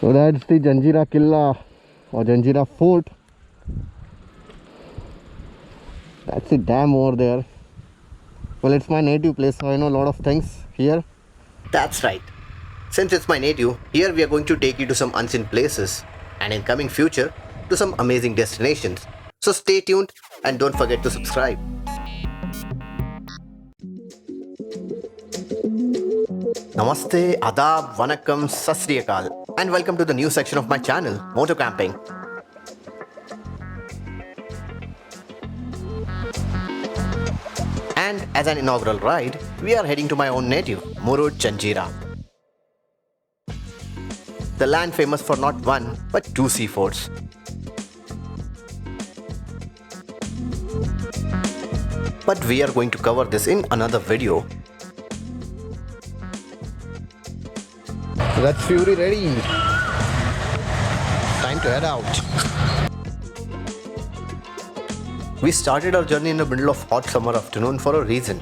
So that's the Janjira Killa or Janjira Fort. That's the dam over there. Well, it's my native place, so I know a lot of things here. That's right. Since it's my native, here we are going to take you to some unseen places and in coming future to some amazing destinations. So stay tuned and don't forget to subscribe. Namaste, Adab, Vanakkam, Sat Sri Akal, and welcome to the new section of my channel, Moto Camping. And as an inaugural ride, we are heading to my own native, Murud Janjira. The land famous for not one, but two seaforts. But we are going to cover this in another video. So that's Fury ready. Time to head out. We started our journey in the middle of hot summer afternoon for a reason.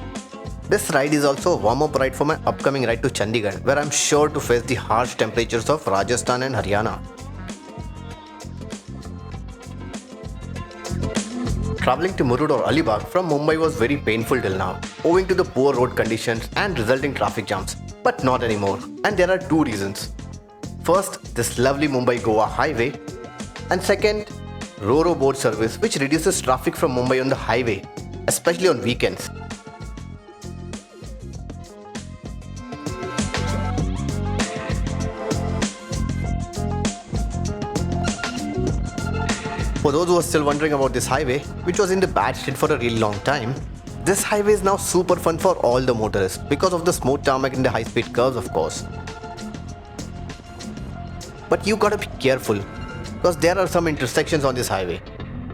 This ride is also a warm-up ride for my upcoming ride to Chandigarh, where I'm sure to face the harsh temperatures of Rajasthan and Haryana. Travelling to Murud or Alibaug from Mumbai was very painful till now, owing to the poor road conditions and resulting traffic jams. But not anymore, and there are two reasons. First, this lovely Mumbai-Goa highway, and second, Ro-Ro boat service, which reduces traffic from Mumbai on the highway, especially on weekends. For those who are still wondering about this highway, which was in the bad state for a really long time, this highway is now super fun for all the motorists because of the smooth tarmac and the high-speed curves, of course. But you gotta be careful, because there are some intersections on this highway,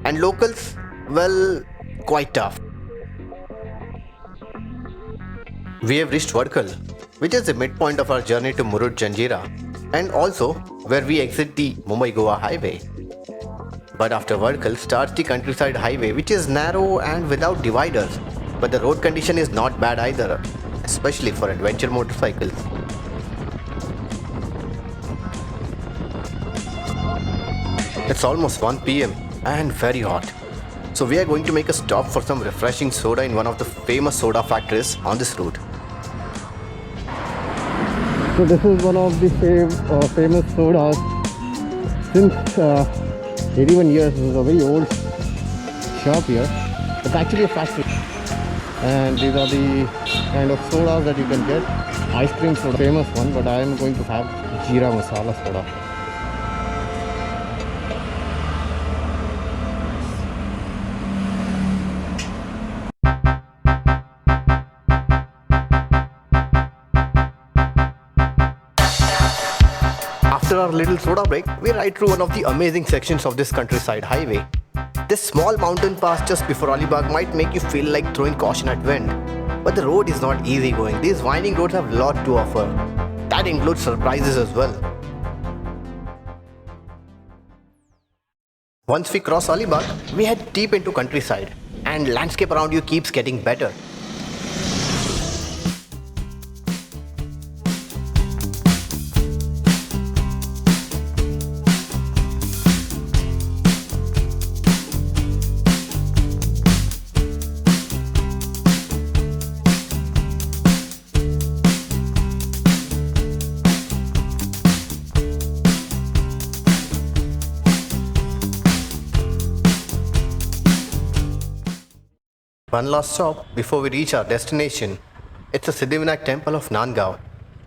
and locals, well, quite tough. We have reached Vadkal, which is the midpoint of our journey to Murud Janjira, and also where we exit the Mumbai-Goa highway. But after Vadkal starts the countryside highway, which is narrow and without dividers, but the road condition is not bad either, especially for adventure motorcycles. It's almost 1 PM and very hot. So we are going to make a stop for some refreshing soda in one of the famous soda factories on this route. So this is one of the famous sodas. Since 81 years, this is a very old shop here. It's actually a factory. And these are the kind of sodas that you can get. Ice cream soda, famous one, but I am going to have Jeera Masala soda. After our little soda break, we ride through one of the amazing sections of this countryside highway. This small mountain pass just before Alibaug might make you feel like throwing caution at wind. But the road is not easy going. These winding roads have a lot to offer. That includes surprises as well. Once we cross Alibaug, we head deep into countryside, and landscape around you keeps getting better. One last stop before we reach our destination. It's the Siddhivinayak temple of Nandgaon.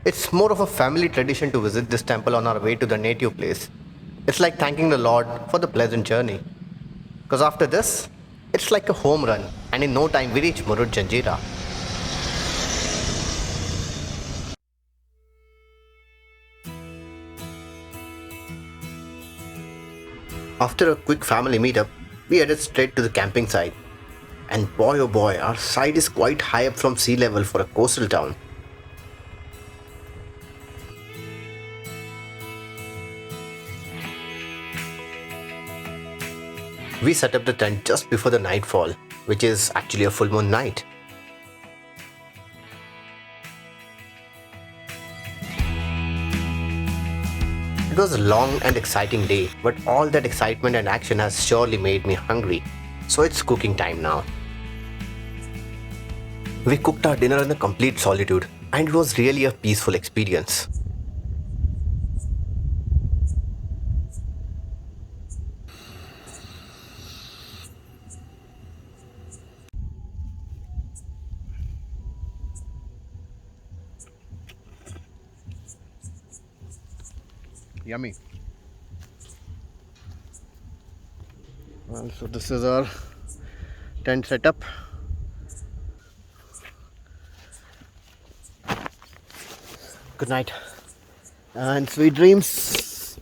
It's more of a family tradition to visit this temple on our way to the native place. It's like thanking the Lord for the pleasant journey. Because after this, it's like a home run, and in no time we reach Murud Janjira. After a quick family meetup, we headed straight to the camping site. And boy oh boy, our site is quite high up from sea level for a coastal town. We set up the tent just before the nightfall, which is actually a full moon night. It was a long and exciting day, but all that excitement and action has surely made me hungry. So it's cooking time now. We cooked our dinner in a complete solitude, and it was really a peaceful experience. Yummy. Well, so this is our tent setup. Good night and sweet dreams.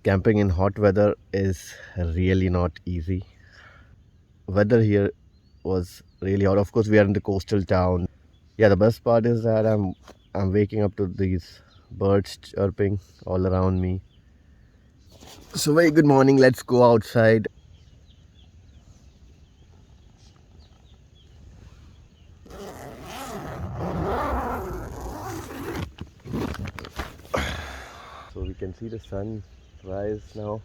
Camping in hot weather is really not easy. Weather here was really hot. Of course, we are in the coastal town. Yeah, the best part is that I'm waking up to these birds chirping all around me. So very good morning. Let's go outside. So we can see the sun rise now.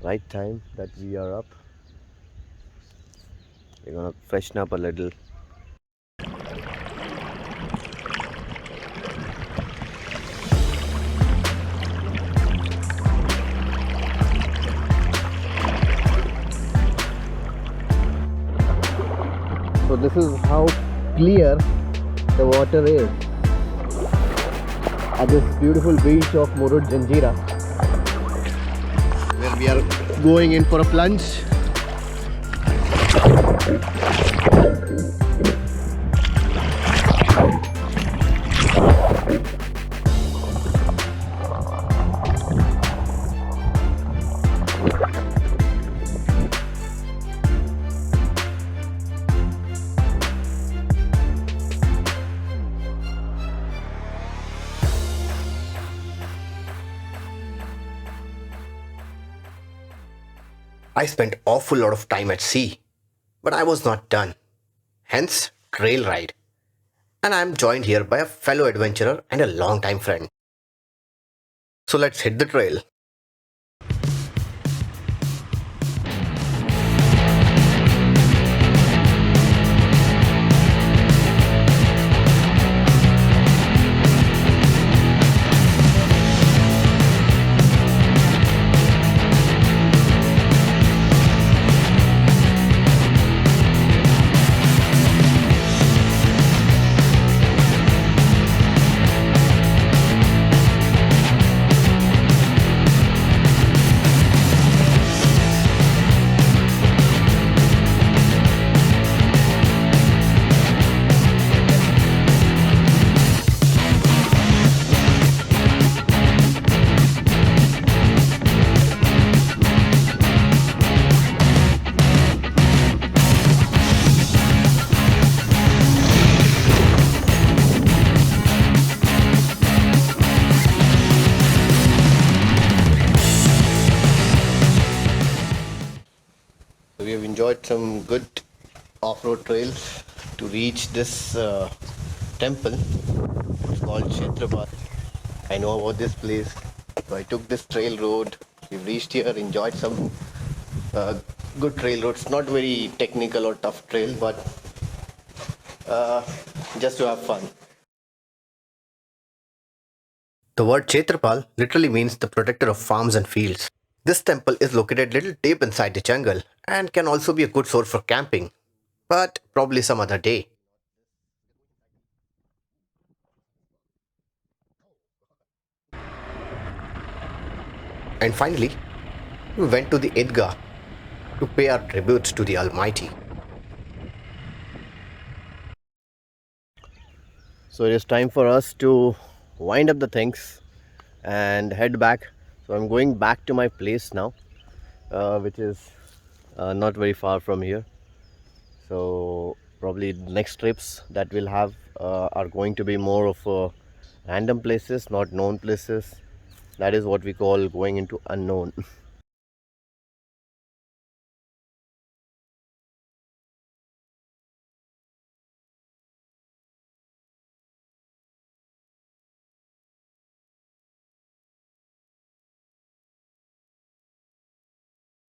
Right time that we are up. We're gonna freshen up a little. So this is how clear the water is at this beautiful beach of Murud Janjira, where we are going in for a plunge. I spent awful lot of time at sea, but I was not done. Hence, trail ride. And I am joined here by a fellow adventurer and a long-time friend. So let's hit the trail. So we have enjoyed some good off-road trails to reach this temple. It's called Kshetrapal. I know about this place, so I took this trail road. We've reached here, enjoyed some good trail roads. Not very technical or tough trail, but uh, just to have fun. The word Kshetrapal literally means the protector of farms and fields. This temple is located little deep inside the jungle and can also be a good source for camping, but probably some other day. And finally, we went to the Idgah to pay our tributes to the Almighty. So it is time for us to wind up the things and head back. So I'm going back to my place now, which is not very far from here. So probably next trips that we'll have are going to be more of random places, not known places. That is what we call going into unknown.